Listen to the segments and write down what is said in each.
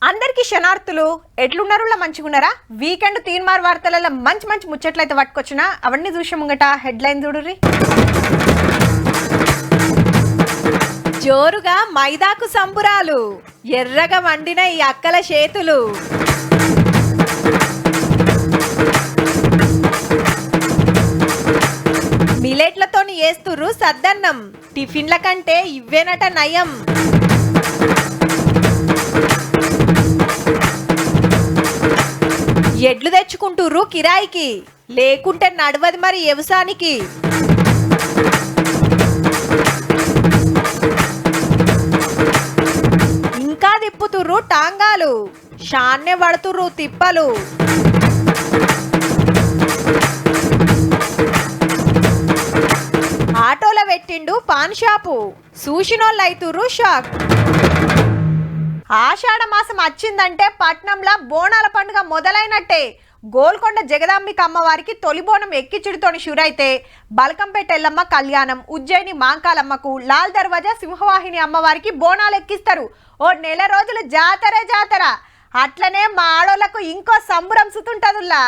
అందరికీ శనార్థులు ఎట్లున్నారులా మంచిగున్నారా? వీకెండ్ తీన్మార్ వార్తలలో మంచి మంచి ముచ్చట్లయితే పట్టుకొచ్చినా అవన్నీ చూసే ముంగట హెడ్లైన్ చూడుర్రి. జోరుగా మైదాకు సంబురాలు, ఎర్రగా వండిన ఈ అక్కల చేతులు. మిలెట్లతోని వేస్తుర్రు సద్దన్నం, టిఫిన్ల కంటే ఇవ్వేనట నయం. ఎడ్లు తెచ్చుకుంటుర్రు కిరాయికి, లేకుంటే నడవది మరి వ్యవసాయానికి. ఇంకా తిప్పుతుర్రు టాంగాలు, షాన్నే పడుతుర్రు తిప్పలు. ఆటోలో పెట్టిండు పాన్ షాపు, చూసినోళ్ళు అయితుర్రు షాక్. ఆషాఢ మాసం వచ్చిందంటే పట్నంలో బోనాల పండుగ మొదలైనట్టే. గోల్కొండ జగదాంబిక అమ్మవారికి తొలి బోనం ఎక్కిచుడితోని షురైతే బల్కంపేట ఎల్లమ్మ కళ్యాణం, ఉజ్జయిని మాంకాలమ్మకు, లాల్ దర్వాజా సింహవాహిని అమ్మవారికి బోనాలు ఎక్కిస్తారు. ఓ నెల రోజులు జాతర. అట్లనే మా ఆడోళ్లకు ఇంకో సంబురం సుతుంటదుల్లా.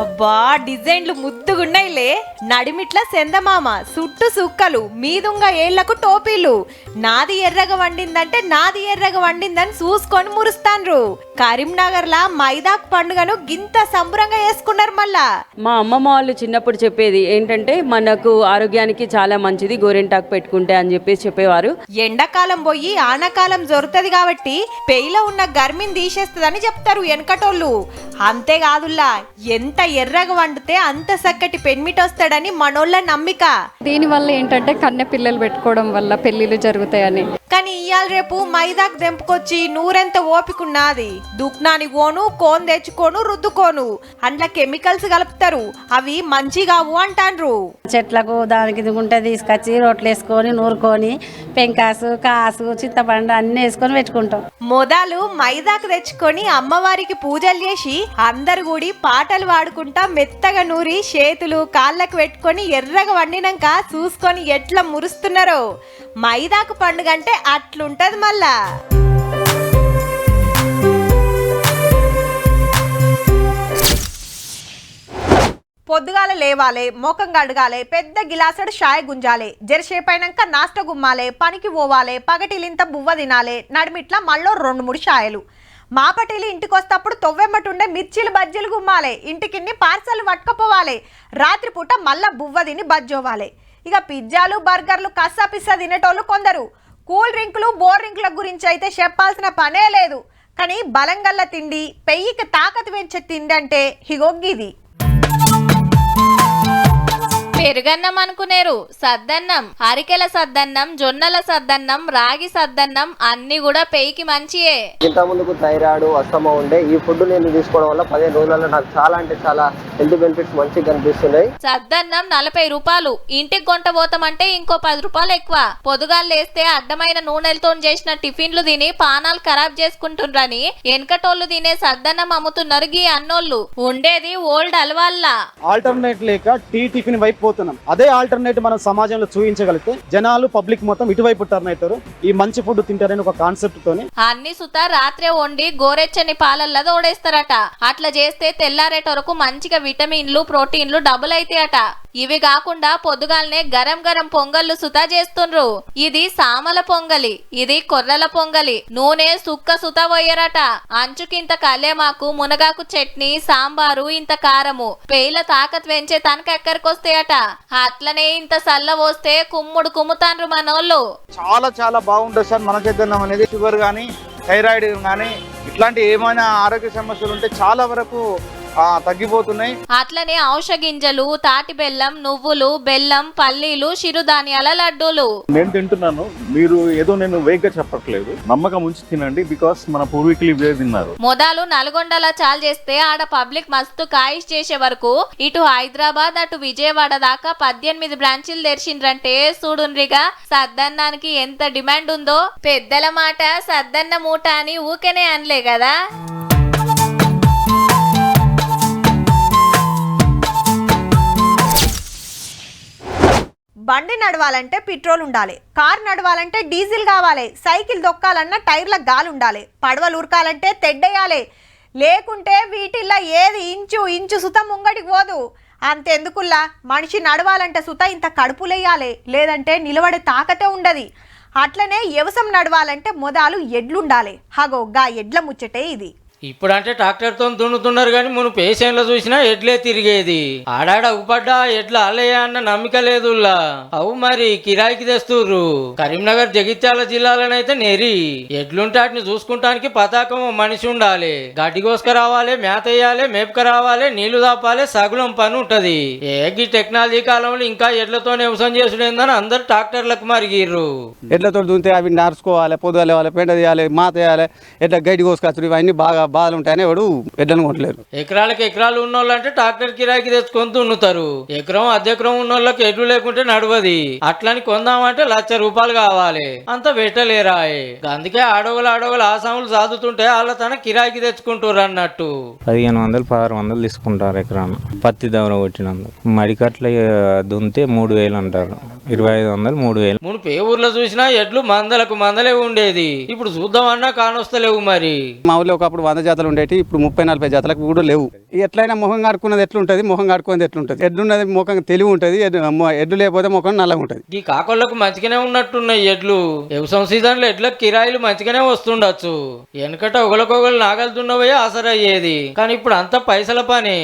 అబ్బా, డిజైన్లు ముద్దుగున్నాయిలే. నడిమిట్ల సెందమామ, సుట్టు సుక్కలు, మీదుంగ ఏళ్లకు టోపీలు. నాది ఎర్రగా వండిందంటే నాది ఎర్రగా వండిందని చూసుకొని మురుస్తాన్రు. కరీంనగర్ లా మైదాకు పండుగను గింత సంబరంగా చేసుకున్నారు. మళ్ళా మా అమ్మమ్మ వాళ్ళు చిన్నప్పుడు చెప్పేది ఏంటంటే మనకు ఆరోగ్యానికి చాలా మంచిది గోరెంటాకు పెట్టుకుంటే అని చెప్పేవారు. ఎండాకాలం పోయి ఆనకాలం జరుగుతుంది కాబట్టి పెయిలో ఉన్న గర్మిని తీసేస్తుందని చెప్తారు వెనకటోళ్ళు. అంతేకాదుల్లా, ఎంత ఎర్రగా వండితే అంత చక్కటి పెన్మిటి వస్తాడని మనోళ్ళ నమ్మిక. దీని వల్ల ఏంటంటే కన్నె పిల్లలు పెట్టుకోవడం వల్ల పెళ్లిళ్ళు జరుగుతాయని. కానీ ఇయాల రేపు మైదాకు దెంపుకొచ్చి నూరెంత ఓపికన్నది. దుక్నాని కోను, కోన్ తెచ్చుకోను, రుద్దుకోను, అందులో కెమికల్స్ కలుపుతారు. అవి మంచిగావు అంటాండ్రు. చెట్లకు దానికి గుంట తీసుకొచ్చి రోట్లు వేసుకొని నూరుకొని పెంకాసు, కాసు, చింతపండు అన్ని వేసుకొని పెట్టుకుంటాం. మొదలు మైదాకు తెచ్చుకొని అమ్మవారికి పూజలు చేసి అందరు కూడి పాటలు పాడుకుంటా మెత్తగా నూరి చేతులు కాళ్ళకు పెట్టుకొని ఎర్రగా వండినాక చూసుకొని ఎట్లా మురుస్తున్నారో. మైదాకు పండుగ అంటే అట్లుంటది. మళ్ళా పొద్దుగాల లేవాలే, మోకం కడగాలే, పెద్ద గిలాసడు షాయ్ గుంజాలే, జరసేపైనాక నాష్ట గుమ్మాలే, పనికి పోవాలే, పగటిలింత బువ్వ తినాలే, నడిమిట్లా మళ్ళీ 2-3 షాయలు. మా పటీలు ఇంటికి వస్తప్పుడు తొవ్వెమ్మటుండే మిర్చీలు బజ్జీలు గుమ్మాలే, ఇంటికిన్ని పార్సల్ పట్టుకపోవాలి, రాత్రిపూట మళ్ళా బువ్వ తిని బజ్జోవాలి. ఇక పిజ్జాలు బర్గర్లు కస్సా పిస్సా తినేటోళ్ళు కొందరు. కూల్ డ్రింకులు బోర్ డ్రింకుల గురించి అయితే చెప్పాల్సిన పనే లేదు. కానీ బలంగల్ల తిండి, పెయ్యికి తాకతు పెంచే తిండి అంటే హిగొగ్గిది. పెరుగన్నం అనుకునేరు, సద్దన్నం, అరికెల సద్దన్నం, జొన్నల సద్దన్నం, రాగి సద్దన్నం అన్ని కూడా పెయికి మంచియే. ఇంత ముందుకు థైరాయిడ్ అస్తమా ఉండే, ఈ ఫుడ్ నేను తీసుకోవడం వల్ల 15 రోజులలో నాకు చాలా అంటే చాలా హెల్త్ బెనిఫిట్స్ మంచిగా కనిపిస్తున్నాయి. సద్దన్నం 40 రూపాయలు, ఇంటికి కొంట పోతామంటే ఇంకో 10 రూపాయలు ఎక్కువ. పొదుగాలు లేస్తే అడ్డమైన నూనెలతో చేసిన టిఫిన్లు తిని పానాలు ఖరాబ్ చేసుకుంటుండ్రని వెనకటోళ్ళు తినే సద్దన్నం అమ్ముతున్నారు గీ అన్నోళ్ళు. ఉండేది ఓల్డ్ అలవాళ్ళ. ఆల్టర్నేట్ లేక టీ టిఫిన్ వైపు పోతున్నాం. అదే ఆల్టర్నేట్ మనం సమాజంలో చూపించగలిగితే జనాలు పబ్లిక్ మొత్తం ఇటువైపు టర్న్ అవుతారు. ఈ మంచి ఫుడ్ తింటారని ఒక కాన్సెప్ట్ తోని అన్ని సుత రాత్రే వండి గోరెచ్చని పాలల్లో తోడేస్తారట. అట్లా చేస్తే తెల్లారేట వరకు మంచిగా విటమిన్లు ప్రోటీన్లు డబుల్ అయితాయట. ఇవి కాకుండా పొద్దుగాలనే గరం గరం పొంగళ్ళు సుతా చేస్తుండ్రు. ఇది సామల పొంగలి, ఇది కొర్రల పొంగలి. నూనె సుక్క సుత పోయరట. అంచుకింత కళ్యామాకు, మునగాకు చట్నీ, సాంబారు, ఇంత కారము. పేయిల తాకత్ పెంచే తనకెక్కరికొస్తాయట. అట్లనే ఇంత సల్ల పోస్తే కుమ్ముడు కుమ్ముతాండ్రు మనోళ్ళు. చాలా బాగుంటుంది సార్. మన చైతన్యం అనేది షుగర్ కానీ థైరాయిడ్ కానీ ఇట్లాంటి ఏమైనా ఆరోగ్య సమస్యలు ఉంటే చాలా వరకు తగ్గిపోతున్నాయి. అట్లనే ఔషధ గింజలు, తాటి బెల్లం, నువ్వులు, బెల్లం, పల్లీలు, చిరుధాన్యాల లడ్డూలు నేను తింటున్నాను. మీరు ఏదో నేను వేగ్గా చెప్పట్లేదు, నమ్మకం ఉంచి తినండి. బికాస్ మన పూర్వీకులు ఇవే తిన్నారు. మొదలు నల్గొండలా చాలు చేస్తే ఆడ పబ్లిక్ మస్తు కాయిష్ చేసే వరకు ఇటు హైదరాబాద్ అటు విజయవాడ దాకా 18 బ్రాంచీలు తెరిచిండ్రంటే చూడుండ్రిగా సద్దన్నానికి ఎంత డిమాండ్ ఉందో. పెద్దల మాట సద్దన్న మూట అని ఊకెనే అనలే కదా. బండి నడవాలంటే పెట్రోల్ ఉండాలి, కార్ నడవాలంటే డీజిల్ కావాలి, సైకిల్ దొక్కాలన్నా టైర్లకు గాలి ఉండాలి, పడవలు ఉరకాలంటే తెడ్డేయాలి, లేకుంటే వీటిల్లో ఏది ఇంచు సుత ముంగడికి పోదు. అంతెందుకుల్లా మనిషి నడవాలంటే సుత ఇంత కడుపులేయాలి, లేదంటే నిలబడే తాకతే ఉండదు. అట్లనే వ్యవసాయం నడవాలంటే మొదలు ఎడ్లుండాలి. హగో గా ఎడ్ల ముచ్చటే ఇది. ఇప్పుడంటే ట్రాక్టర్తో దున్నుతున్నారు కానీ మనం పేషెంట్లో చూసినా ఎడ్లే తిరిగేది. ఆడాడ ఉపడ్డా ఎడ్ల అల్లయ్యా అన్న నమ్మిక లేదుల్లా. అవు మరి కిరాయికి తెస్తుర్రు. కరీంనగర్ జగిత్యాల జిల్లాలోనైతే నెరి ఎడ్లుంటే వాటిని చూసుకుంటానికి పతాకం మనిషి ఉండాలి. గడ్డి కోసుకరావాలి, మేత వేయాలి, మేపుకరావాలి, నీళ్లు దాపాలి, సగులం పని ఉంటది. ఈ టెక్నాలజీ కాలంలో ఇంకా ఎడ్లతో వ్యవసాయం చేసుడేందని అందరు ట్రాక్టర్లకు మరిగిర్రు. ఎడ్లతో దున్నితే అవి నడుచుకోవాలి, పొద్దుగా లేవాలి, పెండ తీయాలి, మాత వేయాలి, ఎడ్ల గడ్డి కోసుకొచ్చారు. ఇవన్నీ బాగా బాధలు ఉంటాయని ఎవడు ఎడ్లను కొట్టలేరు. ఎకరాలకు ఎకరాలు ఉన్నోళ్ళు అంటే ట్రాక్టర్ కిరాయికి తెచ్చుకొని దున్నుతారు. ఎకరం అద్దెకరం ఉన్నోళ్ళకి ఎడ్లు లేకుంటే నడవది. అట్లని కొందామంటే ₹1,00,000 కావాలి. అంత పెట్టలేరా. అందుకే ఆడోగలు ఆసాములు సాదుతుంటే వాళ్ళ తన కిరాయికి తెచ్చుకుంటారు అన్నట్టు. 1500, 1600 తీసుకుంటారు ఎకరాన్ని. పత్తి దవర కొట్టినందుకు మడికట్ల దున్నితే 3000 అంటారు. 2500, 3000. మును పే ఊర్లో చూసినా ఎడ్లు మందలే ఉండేది. ఇప్పుడు చూద్దామన్నా కానొస్తలేవు. మరి మా ఊళ్ళో ఒకప్పుడు 100 జాతలు ఉండేవి, ఇప్పుడు 30-40 జాతలకు కూడా లేవు. ఎట్లయినా ముఖం కడుక్కున్నది ఎట్లుంటది, ముఖం కడుక్కునేది ఎట్లుంటది. ఎడ్లున్నది ముఖం తెలివి ఉంటది, ఎడ్లు లేకపోతే ముఖం నల్లగా ఉంటది. ఈ కాకోళ్ళకు మంచిగానే ఉన్నట్టున్నాయి ఎడ్లు. వ్యవసాయం సీజన్ లో ఎడ్లకు కిరాయిలు మంచిగానే వస్తుండొచ్చు. వెనకట ఒకరికొకరు నాగలు దున్నవే ఆసరయ్యేది, కానీ ఇప్పుడు అంత పైసల పని.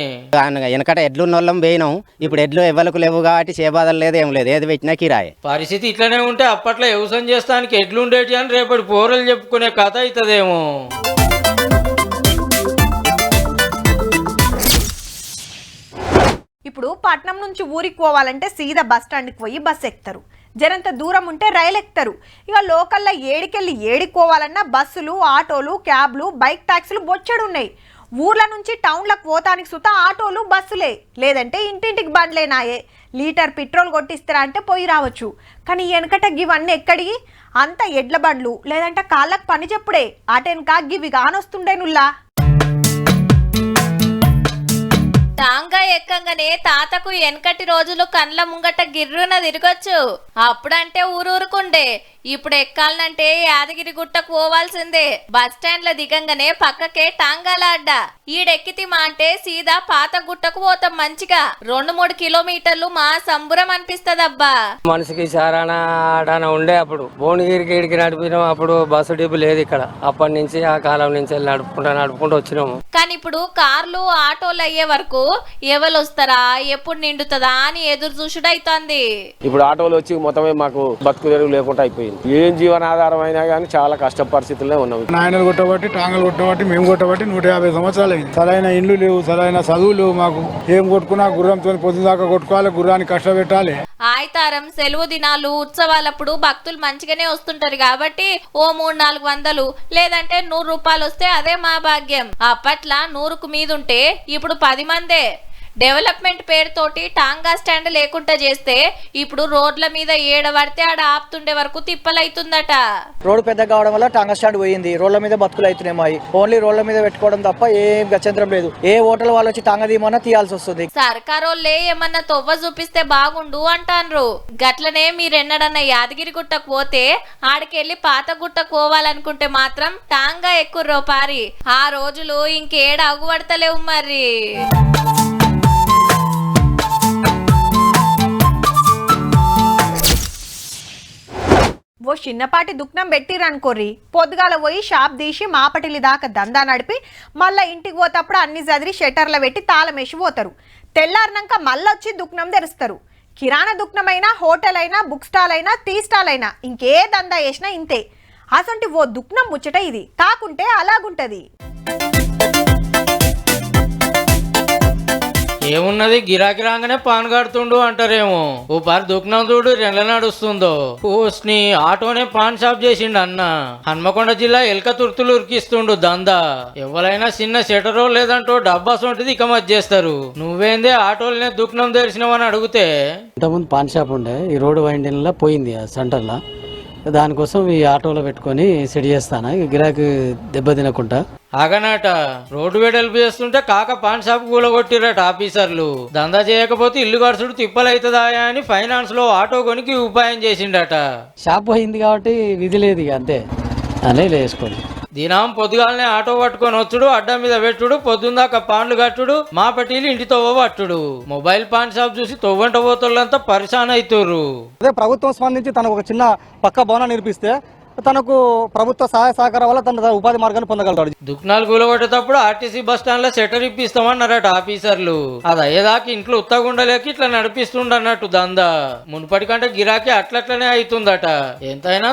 వెనకట ఎడ్లున్న వాళ్ళం పోయినాం, ఇప్పుడు ఎడ్లు ఎవరికి లేవు కాబట్టి చేబాధలు లేదు, ఏం లేదు, ఏది పెట్టినా కిరాయి. పరిస్థితి ఇట్లనే ఉంటే అప్పట్లో వ్యవసాయం చేస్తానికి ఎడ్లు ఉండేటి అని రేపటి పోరలు చెప్పుకునే కథ అవుతుందేమో. ఇప్పుడు పట్నం నుంచి ఊరికి పోవాలంటే సీదా బస్ స్టాండ్కి పోయి బస్ ఎక్కుతారు. జరంత దూరం ఉంటే రైలు ఎక్కుతారు. ఇక లోకల్లో ఏడికెళ్ళి ఏడికోవాలన్నా బస్సులు, ఆటోలు, క్యాబ్లు, బైక్ ట్యాక్సీలు బొచ్చడు ఉన్నాయి. ఊర్ల నుంచి టౌన్లకు పోతానికి సుతా ఆటోలు, బస్సులే, లేదంటే ఇంటింటికి బండ్లేనాయే. లీటర్ పెట్రోల్ కొట్టిస్తారా అంటే పోయి రావచ్చు. కానీ వెనకట గివన్నీ ఎక్కడికి? అంత ఎడ్ల బండ్లు, లేదంటే కాళ్ళకు పని చెప్పుడే. అటెన్కా గివి కానొస్తుండేనుల్లా. టాంగా ఎక్కంగానే తాతకు వెనకటి రోజులు కండ్ల ముంగట గిర్రున తిరగొచ్చు. అప్పుడంటే ఊరూరుకుండే. ఇప్పుడు ఎక్కాలంటే యాదగిరి గుట్టకు పోవాల్సిందే. బస్ స్టాండ్ లో దిగంగానే పక్కకే టాంగాల అడ్డ. ఈడెక్కితిమా అంటే సీదా పాత గుట్టకు పోతాం. మంచిగా 2-3 కిలోమీటర్లు మా సంబురం అనిపిస్తదబ్బా. మనిషికి చారాన ఉండే అప్పుడు భువనగిరికి ఇడికి నడిపినాం. అప్పుడు బస్సు డిబ్బు లేదు ఇక్కడ. అప్పటి నుంచి ఆ కాలం నుంచి నడుపుకుంటూ వచ్చినాము. కానీ ఇప్పుడు కార్లు, ఆటోలు అయ్యే వరకు ఎవరు వస్తారా, ఎప్పుడు నిండుతుందా అని ఎదురు చూసుడైతోంది. ఇప్పుడు ఆటోలు వచ్చి మొత్తమే మాకు బతుకు తెరువు లేకుండా అయిపోయింది. ఏం జీవనాధారం అయినా కానీ చాలా కష్ట పరిస్థితుల్లో ఉన్నాం. నాయనలు కొట్టబట్టి, టాంగలు కొట్టబట్టి, మేము కొట్టబట్టి 150 సంవత్సరాలు అయింది. సరైన ఇండ్లు లేవు, సరైన చదువు లేవు. మాకు ఏం కొట్టుకున్నా గుర్రంతో పొద్దుదాకా కొట్టుకోవాలి, గుర్రాన్ని కష్టపెట్టాలి. ఆయితారం, సెలవు దినాలు, ఉత్సవాలప్పుడు భక్తులు మంచిగానే వస్తుంటారు కాబట్టి ఓ 300-400 లేదంటే ₹100 వస్తే అదే మా భాగ్యం. అప్పట్లా 100కు మీదుంటే ఇప్పుడు 10 మందే. డెవలప్మెంట్ పేరుతోటి టాంగా స్టాండ్ లేకుండా చేస్తే ఇప్పుడు రోడ్ల మీద ఏడబడితే ఆడ ఆపుతుండే వరకు తిప్పలైతుందట. రోడ్డు పెద్ద కావడం వల్ల టాంగా స్టాండ్ పోయింది. రోడ్ల మీద బతుకులు అవుతున్నాయి. ఓన్లీ రోడ్ల మీద పెట్టుకోవడం తప్ప ఏం గత్యంతరం లేదు. ఏ హోటల్ వాళ్ళు వచ్చి టాంగా తీయమన్నా తీయాల్సి వస్తుంది. సర్కారోళ్ళే ఏమన్నా తొవ్వ చూపిస్తే బాగుండు అంటాన్రు. గట్లనే మీరెన్నడన్నా యాదగిరి గుట్టకు పోతే ఆడికెళ్ళి పాత గుట్టకు పోవాలనుకుంటే మాత్రం టాంగా ఎక్కుర్రో పారి. ఆ రోజులు ఇంకేడ అగుపడతలేవు మరి. ఓ చిన్నపాటి దుఃఖం పెట్టిరనుకోర్రి, పొద్దుగాల పోయి షాప్ తీసి మాపటిలి దాకా దందా నడిపి మళ్ళీ ఇంటికి పోతప్పుడు అన్ని చదిరి షట్టర్లో పెట్టి తాళమేసి పోతారు. తెల్లారినాక మళ్ళీ వచ్చి దుఃఖం తెరుస్తారు. కిరాణా దుఃఖమైనా, హోటల్ అయినా, బుక్ స్టాల్ అయినా, టీ స్టాల్ అయినా, ఇంకే దందా వేసినా ఇంతే. అసంటి ఓ దుఃఖం ముచ్చట ఇది. కాకుంటే అలాగుంటది. ఏమున్నది, గిరాకీ రాగానే పాన్ కడుతుండు అంటారేమో. ఓ పారి దుఃఖం చూడు రెండ్ల నడుస్తుందో. పోస్ని ఆటోనే పాన్ షాప్ చేసిండు అన్న. హన్మకొండ జిల్లా ఎల్క తుర్తులు ఉరికిస్తుండు దందా. ఎవరైనా చిన్న షెటరో లేదంటో డబ్బా సొంటిది ఇక మధ్య చేస్తారు. నువ్వేందే ఆటోలనే దుఃఖం తెరిచినవని అడిగితే, ఇంతకుముందు పాన్ షాప్ ఉండే, ఈ రోడ్డు వైండింగ్లో పోయింది ఆ సెంటర్లో. దానికోసం ఈ ఆటోలో పెట్టుకొని సెట్ చేస్తాను గిరాకీ దెబ్బ తినకుండా. ఆగనాట రోడ్డు వెడల్పు చేస్తుంటే కాక పాన్ షాప్ కూలగొట్టిరట ఆఫీసర్లు. దందా చేయకపోతే ఇల్లు ఖర్చుడు తిప్పలైతుందా అని ఫైనాన్స్ లో ఆటో కొనికి ఉపాయం చేసిండట. షాప్ పోయింది కాబట్టి విధి లేదు ఇక అంతే అనే వేసుకోండి. దినం పొద్దుగాలనే ఆటో పట్టుకొని వచ్చుడు, అడ్డా మీద పెట్టుడు, పొద్దుందాకా పాన్లు కట్టుడు, మా పట్టీలు ఇంటి తవ్వ పట్టుడు. మొబైల్ పాన్ షాప్ చూసి తవ్వంట పోతుళ్ళంతా పరిశాన్ అవుతుర్రు. అదే ప్రభుత్వం స్పందించి తనకు ఒక చిన్న పక్క భవనం నిర్మిస్తే తనకు ప్రభుత్వ సహాయ సహకారం వల్ల తన ఉపాధి మార్గాన్ని పొందగలుగుతాడు. దుకాణాలు కూలగొట్టేటప్పుడు ఆర్టీసీ బస్ స్టాండ్ లో షట్టర్ ఇప్పిస్తామన్నారట ఆఫీసర్లు. అది అయ్యేదాకా ఇంట్లో ఉత్తగుండలేక ఇట్లా నడిపిస్తుండన్నట్టు దందా. మునుపటి కంటే గిరాకీ అట్లట్లనే అవుతుందట. ఎంతైనా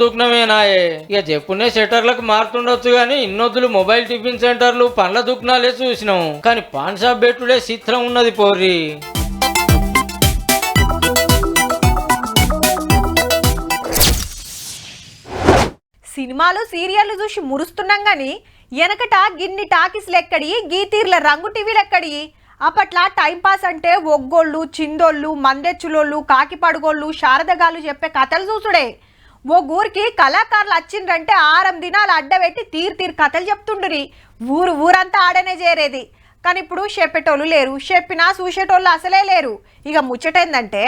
దుకాణమేనాయే. ఇక చెప్పునే షట్టర్లకు మారుతుండొచ్చు గానీ ఇన్నొద్దులు మొబైల్ టిఫిన్ సెంటర్లు పండ్ల దుకాణాలే చూసినాం. కానీ పాన్ షాప్ పెట్టుడే చిత్రం ఉన్నది పోర్రి. సినిమాలు సీరియళ్లు చూసి మురుస్తున్నాం గాని వెనకట గిన్ని టాకీస్లు ఎక్కడి, గీతీర్ల రంగు టీవీలు ఎక్కడి. అప్పట్లా టైంపాస్ అంటే ఒగ్గోళ్ళు, చిందోళ్ళు, మందెచ్చులోళ్ళు, కాకిపడుగోళ్ళు, శారదగాళ్ళు చెప్పే కథలు చూసుడే. ఓ ఊరికి కళాకారులు వచ్చిండ్రంటే 6 దినాలు అడ్డబెట్టి తీరు కథలు చెప్తుండ్రి. ఊరంతా ఆడనే చేరేది. కానీ ఇప్పుడు చెప్పేటోళ్ళు లేరు, చెప్పినా చూసేటోళ్ళు అసలే లేరు. ఇక ముచ్చటేందంటే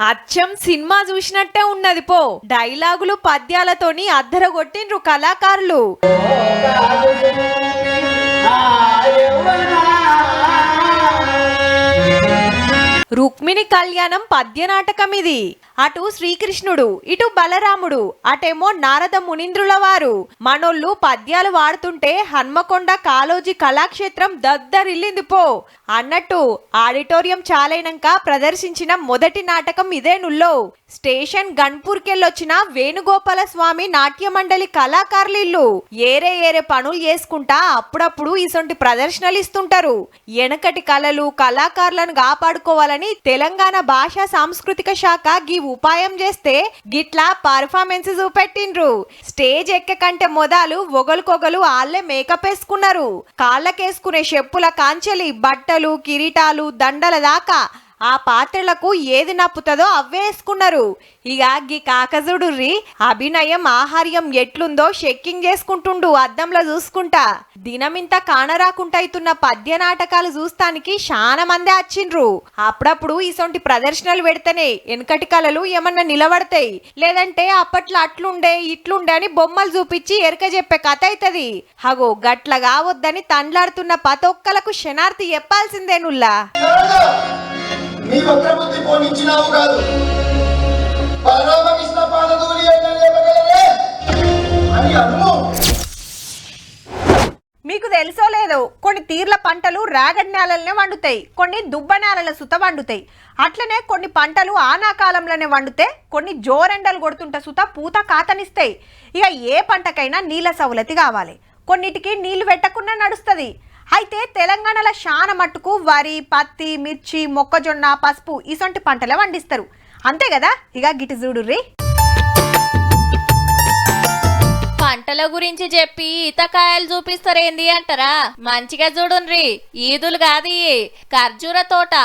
అచ్చం సినిమా చూసినట్టే ఉన్నది పో. డైలాగులు పద్యాలతోని అద్దరగొట్టిండ్రు కళాకారులు. రుక్మిణి కళ్యాణం పద్య నాటకం ఇది. అటు శ్రీకృష్ణుడు, ఇటు బలరాముడు, అటేమో నారద మునీంద్రుల వారు. మనోళ్ళు పద్యాలు వాడుతుంటే హన్మకొండ కాలోజీ కళాక్షేత్రం దద్దరిల్లింది పో. అన్నట్టు ఆడిటోరియం చాలైనాక ప్రదర్శించిన మొదటి నాటకం ఇదేనుల్లో. స్టేషన్ గన్పూర్కెళ్ళొచ్చిన వేణుగోపాల స్వామి నాట్య మండలి కళాకారులు ఇల్లు ఏరే పనులు చేసుకుంటా అప్పుడప్పుడు ఇసొంటి ప్రదర్శనలు ఇస్తుంటారు. వెనకటి కళలు కళాకారులను కాపాడుకోవాలని తెలంగాణ భాషా సాంస్కృతిక శాఖ గీ ఉపాయం చేస్తే గిట్లా పర్ఫార్మెన్స్ చూపెట్టిండ్రు. స్టేజ్ ఎక్కకంటే మొదలు ఒగలుకొగలు ఆళ్లే మేకప్ వేసుకున్నారు. కాళ్ళకేసుకునే చెప్పుల కాంచెలి, బట్టలు, కిరీటాలు, దండల దాకా ఆ పాత్రలకు ఏది నప్పుతుందో అవే వేసుకున్నారు. ఇక గీ కాకజుడుర్రి అభినయం ఆహార్యం ఎట్లుందో చెక్కింగ్ చేసుకుంటుండు అద్దంలో చూసుకుంటా. దినమింత కానరాకుంటా అవుతున్న పద్య నాటకాలు చూస్తానికి చాలా మంది వచ్చిండ్రు. అప్పుడప్పుడు ఇసొంటి ప్రదర్శనలు పెడితేనే వెనకటి కళలు ఏమన్నా నిలబడతాయి. లేదంటే అప్పట్లో అట్లుండే ఇట్లుండే అని బొమ్మలు చూపించి ఎరక చెప్పే కథ అవుతుంది. హగో గట్ల కావద్దని తండ్లాడుతున్న పతొక్కలకు శనార్థి చెప్పాల్సిందేనుల్లా. నీ వక్రబుద్ధి పోనిచ్చినావు కాదు, బలరామకృష్ణ పాదధూళి అయినా లేవగలరే అని అను. మీకు తెలుసో లేదో కొన్ని తీర్ల పంటలు రాగడి నేలలనే వండుతాయి, కొన్ని దుబ్బ నేలల సుత వండుతాయి. అట్లనే కొన్ని పంటలు ఆనాకాలంలోనే వండుతే కొన్ని జోరెండలు కొడుతుంట సుత పూత కాతనిస్తాయి. ఇక ఏ పంటకైనా నీళ్ళ సౌలతి కావాలి, కొన్నిటికి నీళ్లు పెట్టకుండా నడుస్తుంది. అయితే తెలంగాణలో శాన మట్టుకు వరి, పత్తి, మిర్చి, మొక్కజొన్న, పసుపు ఇసొంటి పంటలే పండిస్తారు. అంతే కదా. ఇక గిటి చూడుర్రి. పంటల గురించి చెప్పి ఈతకాయలు చూపిస్తారేంది అంటారా? మంచిగా చూడుండ్రి. ఈదులు కాదు, ఖర్జూర తోట.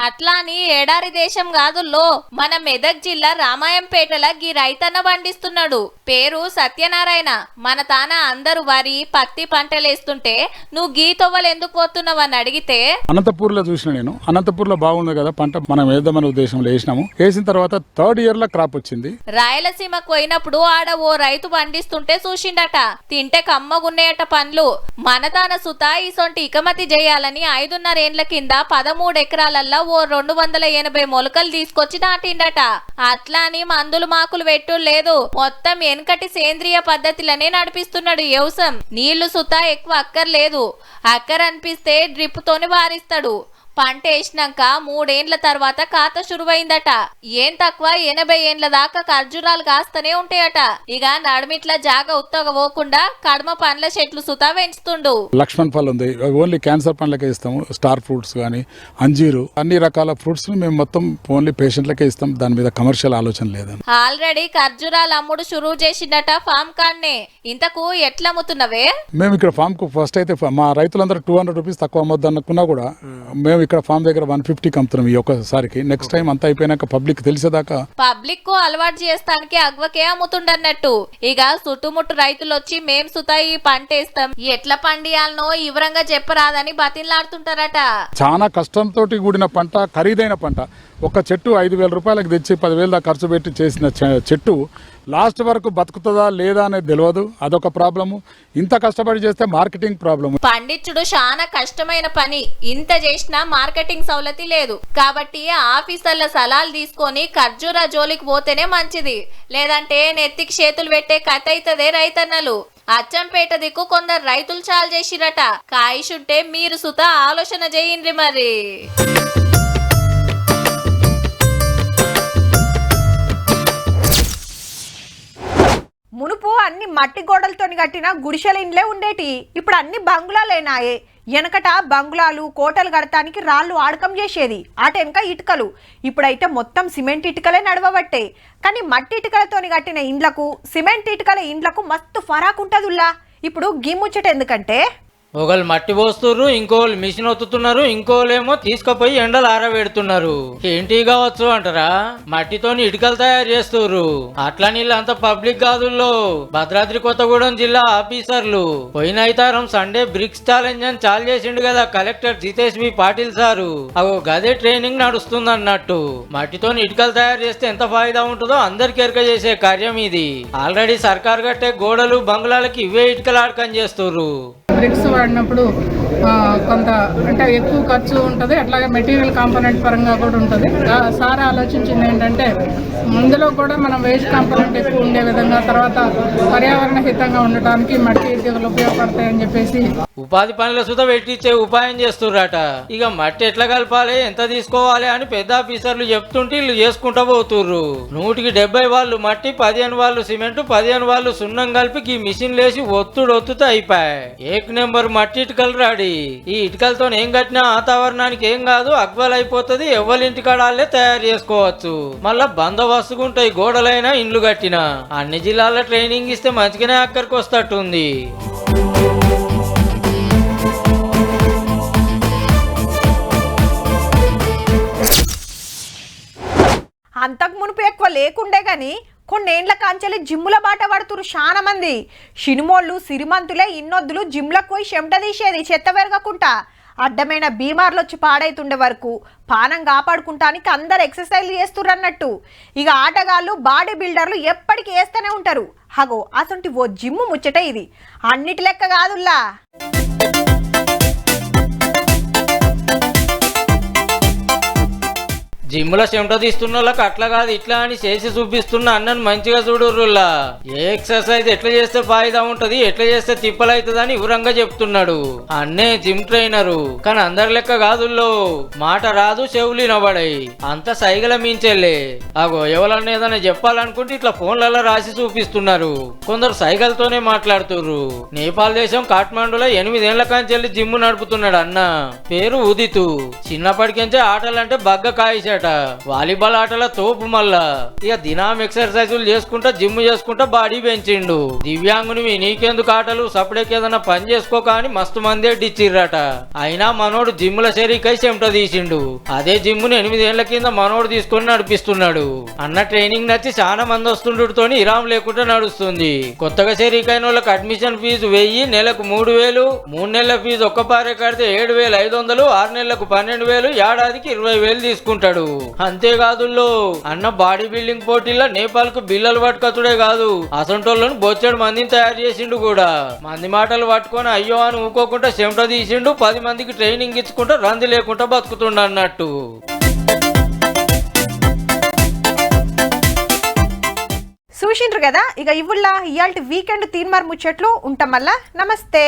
అట్లా అని ఏడారి దేశం కాదుల్లో మన మెదక్ జిల్లా రామాయంపేటల గీ రైతన్న పండిస్తున్నాడు. పేరు సత్యనారాయణ. మన తాన అందరూ వరి, పత్తి పంటలేస్తుంటే నువ్వు గీ తొవ్వలు ఎందుకు పోతున్నావు అని అడిగితే, అనంతపూర్ లో చూసిన నేను. అనంతపూర్ లో బాగుంది కదా పంట, మనం వేద్దామనే ఉద్దేశంలో వేసినాము. వేసిన తర్వాత 3rd ఇయర్ లో క్రాప్ వచ్చింది. రాయలసీమకు పోయినప్పుడు ఆడ ఓ రైతు పండిస్తుంటే చూసిండట. తింటే కమ్మగున్నాయట పండ్లు. మన తాన సుత ఇసొంటి ఇకమతి చేయాలని 5.5 ఏండ్ల కింద 13 ఎకరాలల్లో ఓ 280 మొలకలు తీసుకొచ్చి నాటిండట. అట్లా అని మందులు మాకులు పెట్టు లేదు, మొత్తం వెనకటి సేంద్రియ పద్ధతిలోనే నడిపిస్తున్నాడు వ్యవసాయం. నీళ్లు సుత ఎక్కువ అక్కర్లేదు. అక్కరనిపిస్తే డ్రిప్ తోని వారిస్తాడు. పంట వేసినాక 3 ఏండ్ల తర్వాత ఖాత శురువైందట. ఏం తక్కువ 80 ఏండ్ల దాకా ఖర్జూరాలు కాస్తనే ఉంటాయట. ఇక నడుమిట్ల జాగా ఉత్తగా పోకుండా కడమ పండ్ల చెట్లు సుతా పెంచుతుండు. లక్ష్మణ్ ఫల్ ఉంది, ఓన్లీ క్యాన్సర్ పండ్లకే ఇస్తాము. స్టార్ ఫ్రూట్స్ కానీ అంజీరు, అన్ని రకాల ఫ్రూట్స్ మేము మొత్తం ఓన్లీ పేషెంట్లకే ఇస్తాం. దాని మీద కమర్షియల్ ఆలోచన లేదని ఆల్రెడీ ఖర్జూరాలు అమ్ముడు షురూ చేసిండట ఫామ్ కాన్నే. ఇంతకు ఎట్లా అమ్ముతున్నవే? మేము ఇక్కడ ఫామ్ కు ఫస్ట్ అయితే మా రైతులందరూ 200 రూపీస్ తక్కువ అమ్మొద్దు అనుకున్నా కూడా మేము మేము ఇక్కడ ఫామ్ దగ్గర 150 అమ్ముతున్నాం ఈ ఒక్కసారికి. నెక్స్ట్ టైం అంతా అయిపోయినాక పబ్లిక్ తెలిసేదాకా పబ్లిక్ కు అలవాటు చేస్తానికి అగ్వకే అమ్ముతుండన్నట్టు. ఇక చుట్టుముట్టు రైతులు వచ్చి మేం సుతా ఈ పంట వేస్తాం, ఎట్లా పండియాలనో వివరంగా చెప్పరాదని బతిన్లాడుతుంటారట. చాలా కష్టంతో కూడిన పంట, ఖరీదైన పంట. ఒక చెట్టు 5,000 రూపాయలకు తెచ్చి 10,000 దాకా ఖర్చు పెట్టి చేసిన చెట్టు లాస్ట్ వరకు బతుకుతుందా లేదా అనేది తెలియదు. అదొక ప్రాబ్లము. ఇంత కష్టపడి చేస్తే మార్కెటింగ్ ప్రాబ్లమ్. పండించుడు చాలా కష్టమైన పని. ఇంత చేసినా మార్కెటింగ్ సౌలతి లేదు. కాబట్టి ఆఫీసర్ల సలహాలు తీసుకొని ఖర్జూరా జోలికి పోతేనే మంచిది. లేదంటే నెత్తికి చేతులు పెట్టే కథ అవుతుందే రైతన్నలు. అచ్చంపేట దిక్కు కొందరు రైతులు చాలు చేసిరట. కాయిషుంటే మీరు సుత ఆలోచన చేయండి మరి. మునుపు అన్ని మట్టి గోడలతో కట్టిన గుడిసెల ఇండ్లే ఉండేటి. ఇప్పుడు అన్ని బంగుళాలేనాయే. వెనకట బంగుళాలు కోటలు కడటానికి రాళ్ళు ఆడకం చేసేది, అటెనక ఇటుకలు. ఇప్పుడైతే మొత్తం సిమెంట్ ఇటుకలే నడవబట్టే. కానీ మట్టి ఇటుకలతో కట్టిన ఇండ్లకు సిమెంట్ ఇటుకల ఇండ్లకు మస్తు ఫరాక్ ఉంటుందిలా. ఇప్పుడు గిమ్ముచ్చట ఎందుకంటే ఒకళ్ళు మట్టి పోస్తున్నారు, ఇంకోళ్ళు మిషన్ ఒత్తుతున్నారు, ఇంకోళ్ళేమో తీసుకుపోయి ఎండలు ఆరబెడుతున్నారు. ఏంటి కావచ్చు అంటారా? మట్టితోని ఇటుకలు తయారు చేస్తున్నారు. అట్లా నీళ్ళంతా పబ్లిక్ గాదుల్లో భద్రాద్రి కొత్తగూడెం జిల్లా ఆఫీసర్లు పోయిన ఐతారం సండే బ్రిక్స్ ఛాలెంజ్ అని చాలు చేసిండు కదా collector Jitesh B Patil sir. అగో గదే ట్రైనింగ్ నడుస్తుంది అన్నట్టు. మట్టితోని ఇటుకలు తయారు చేస్తే ఎంత ఫాయిదా ఉంటుందో అందరికి ఎరక చేసే కార్యం ఇది. ఆల్రెడీ సర్కార్ కట్టే గోడలు బంగ్లాలకి ఇవే ఇటుకలు ఆడకం చేస్తున్నారు. బ్రిక్స్ వాడినప్పుడు కొంత అంటే ఎక్కువ ఖర్చు ఉంటుంది, అట్లాగే మెటీరియల్ కాంపోనెంట్ పరంగా కూడా ఉంటుంది. సార్ ఆలోచించింది ఏంటంటే ముందులో కూడా మనం వేస్ట్ కాంపోనెంట్ ఎక్కువ ఉండే విధంగా, తర్వాత పర్యావరణ హితంగా ఉండటానికి మట్టి ఇటుకలు ఉపయోగపడతాయని చెప్పేసి ఉపాధి పనుల సుత పెట్టించే ఉపాయం చేస్తుర్రట. ఇక మట్టి ఎట్లా కలపాలి, ఎంత తీసుకోవాలి అని పెద్ద ఆఫీసర్లు చెప్తుంటే వీళ్ళు చేసుకుంటా పోతుర్రు. 170 వాళ్ళు మట్టి, 15 వాళ్ళు సిమెంట్, 15 వాళ్ళు సున్నం కలిపి ఈ మిషన్ లేసి ఒత్తుతో అయిపోయాయి. ఏక్ నెంబర్ మట్టి ఇటుకలు రాడి. ఈ ఇటుకలతో ఏం కట్టినా వాతావరణానికి ఏం కాదు, అగ్వల్ అయిపోతుంది. ఎవరింటికాడాలే తయారు చేసుకోవచ్చు. మళ్ళా బందోబస్తుగా ఉంటాయి గోడలైనా ఇండ్లు కట్టినా. అన్ని జిల్లాల్లో ట్రైనింగ్ ఇస్తే మంచిగానే అక్కడికి వస్తట్టుంది. అంతకు మునుపు ఎక్కువ లేకుండే గాని కొన్నేండ్ల కాంచెలి జిమ్ముల బాట పడుతురు చాలా మంది. సినిమోళ్ళు సిరిమంతులే ఇన్నొద్దులు జిమ్లకు పోయి చెమట తీసేది చెత్త వెరగకుండా. అడ్డమైన బీమార్లు వచ్చి పాడైతుండే వరకు పానం కాపాడుకుంటానికి అందరు ఎక్సర్సైజ్ చేస్తుర్రు అన్నట్టు. ఇక ఆటగాళ్ళు బాడీ బిల్డర్లు ఎప్పటికీ వేస్తూనే ఉంటారు. హగో అసంటి ఓ జిమ్ము ముచ్చట ఇది. అన్నిటి లెక్క కాదుల్లా. జిమ్ముల చెమట తీస్తున్న వాళ్ళకి అట్లా కాదు ఇట్లా అని చేసి చూపిస్తున్న అన్నను మంచిగా చూడుర్రులా. ఏ ఎక్సర్సైజ్ ఎట్లా చేస్తే ఫాయిదా ఉంటది, ఎట్లా చేస్తే తిప్పలు అవుతుంది అని వివరంగా చెప్తున్నాడు. అన్నే జిమ్ ట్రైనరు. కానీ అందరి లెక్క కాదుల్లో మాట రాదు, చెవులు వినబడాయి. అంత సైగల మించెళ్ళే. అగో ఎవరన్నా ఏదైనా చెప్పాలనుకుంటే ఇట్లా ఫోన్లలో రాసి చూపిస్తున్నారు. కొందరు సైగలతోనే మాట్లాడుతుర్రు. నేపాల్ దేశం కాఠ్మండూలో 8 ఏళ్ల కాంచెల్లి జిమ్ నడుపుతున్నాడు అన్న. పేరు ఉదితు. చిన్నప్పటికెంచే ఆటలంటే బగ్గ కాయిశాడు. వాలీబాల్ ఆటల తోపు. మళ్ళా ఇక దినం ఎక్సర్సైజులు చేసుకుంటా జిమ్ చేసుకుంటా బాడీ పెంచిండు. దివ్యాంగునివి నీకెందుకు ఆటలు, సపరేట్ ఏదైనా పని చేసుకోక అని మస్తు మందే డిచ్చిర్రట. అయినా మనోడు జిమ్ల శరీకై చెమట తీసిండు. అదే జిమ్ముని 8 ఏళ్ల కింద మనోడు తీసుకొని నడిపిస్తున్నాడు. అన్న ట్రైనింగ్ నచ్చి చాలా మంది వస్తుండటతోని ఇరాం లేకుండా నడుస్తుంది. కొత్తగా శరీకైన వాళ్ళకి అడ్మిషన్ ఫీజు 1000, నెలకు 3000, 3 నెలల ఫీజు ఒక్కపారే కడితే 7500, 6 నెలలకు 12000, ఏడాదికి 20000 తీసుకుంటాడు. అంతేకాదు అన్న బాడీ బిల్డింగ్ పోటీల్లో నేపాల్ కు బిల్లలు పట్టుకతుడే కాదు, అసంటోళ్ళను బొచ్చెడు మందిని తయారు చేసిండు కూడా. మంది మాటలు పట్టుకొని అయ్యో అని ఊకోకుండా చెమట తీసిండు. 10 మందికి ట్రైనింగ్ ఇచ్చుకుంటా రంది లేకుండా బతుకుతుండ అన్నట్టు. చూసిండ్రు కదా. ఇక ఇవ్వుల్లా ఇయాల్టి వీకెండ్ తీన్మార్ ముచ్చట్లు ఉంటాం. మళ్ళా నమస్తే.